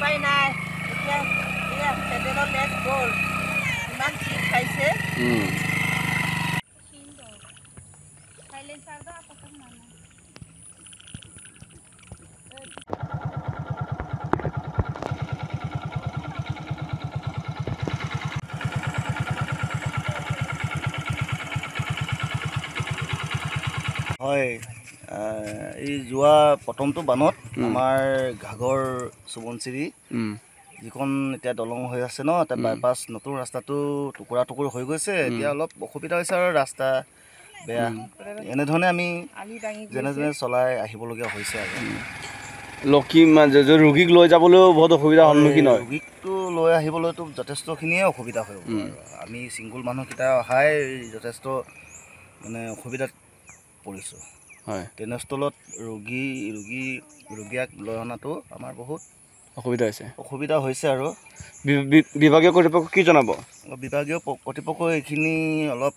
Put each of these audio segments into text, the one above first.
উপায় নাই এতিয়া এয়া চেণ্ডেলৰ লেজ গ'ল ইমান চিট খাইছে হয় এই যোৱা প্ৰথমটো বানত আমাৰ ঘাগৰ সোৱণশিৰি যিখন এতিয়া দলং হৈ আছে ন তাত বাইপাছ নতুন ৰাস্তাটো টুকুৰা টুকুৰ হৈ গৈছে এতিয়া অলপ অসুবিধা হৈছে আৰু ৰাস্তা বেয়া এনেধৰণে আমি যেনে যেনে চলাই আহিবলগীয়া হৈছে আৰু ৰোগীক লৈ যাবলৈও বহুত অসুবিধাৰ সন্মুখীন হয় ৰোগীকটো লৈ আহিবলৈতো যথেষ্টখিনিয়ে অসুবিধা হয় আমি ছিংগুল মানুহকেইটা অহাই যথেষ্ট মানে অসুবিধাত পৰিছোঁ হয় তেনেস্থলত ৰোগীক লৈ অনাটো আমাৰ বহুত অসুবিধা হৈছে আৰু বিভাগীয় কৰ্তৃপক্ষ কি জনাব বিভাগীয় কৰ্তৃপক্ষ এইখিনি অলপ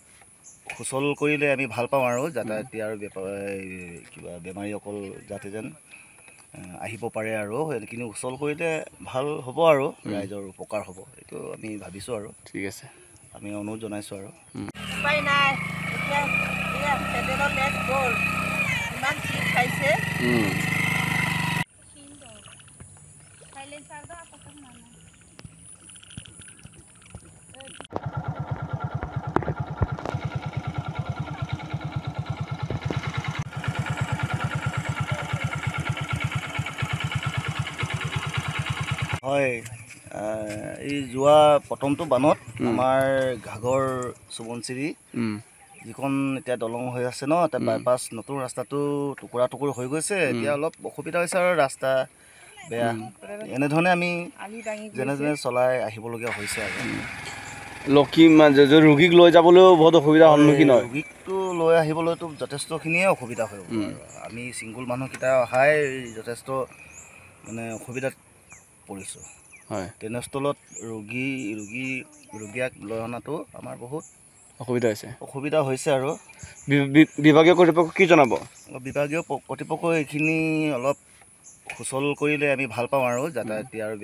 সুচল কৰিলে আমি ভাল পাওঁ আৰু যাতায়াতী আৰু কিবা বেমাৰীসকল যাতে যেন আহিব পাৰে আৰু সেইখিনি সুচল কৰিলে ভাল হ'ব আৰু ৰাইজৰ উপকাৰ হ'ব এইটো আমি ভাবিছোঁ আৰু ঠিক আছে আমি অনুৰোধ জনাইছোঁ আৰু উপায় নাই এতিয়া এয়া চেণ্ডেলৰ লেজ গ'ল ইমান চিট খাইছে হয় এই যোৱা প্ৰথমটো বানত আমাৰ ঘাগৰ সোৱণশিৰি যিখন এতিয়া দলং হৈ আছে ন তাত বাইপাছ নতুন ৰাস্তাটো টুকুৰা টুকুৰ হৈ গৈছে এতিয়া অলপ অসুবিধা হৈছে আৰু ৰাস্তা বেয়া এনেধৰণে আমি যেনে যেনে চলাই আহিবলগীয়া হৈছে আৰু ৰোগীক লৈ যাবলৈও বহুত অসুবিধাৰ সন্মুখীন হয় ৰোগীকটো লৈ আহিবলৈতো যথেষ্টখিনিয়ে অসুবিধা হয় আমি ছিংগুল মানুহকেইটা অহাই যথেষ্ট মানে অসুবিধাত পৰিছোঁ হয় তেনেস্থলত ৰোগীক লৈ অনাটো আমাৰ বহুত অসুবিধা হৈছে আৰু বিভাগীয় কৰ্তৃপক্ষ কি জনাব বিভাগীয় কৰ্তৃপক্ষ এইখিনি অলপ সুচল কৰিলে আমি ভাল পাওঁ আৰু যাতায়াতী আৰু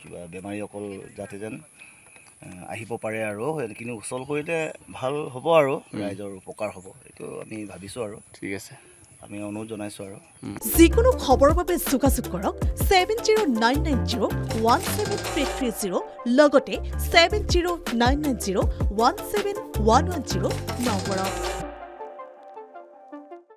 কিবা বেমাৰীসকল যাতে যেন আহিব পাৰে আৰু সেইখিনি সুচল কৰিলে ভাল হ'ব আৰু ৰাইজৰ উপকাৰ হ'ব এইটো আমি ভাবিছোঁ আৰু ঠিক আছে আমি অনুৰোধ জনাইছোঁ আৰু যিকোনো খবৰৰ বাবে যোগাযোগ কৰক 7099017330 লগতে 7099017110 নম্বৰত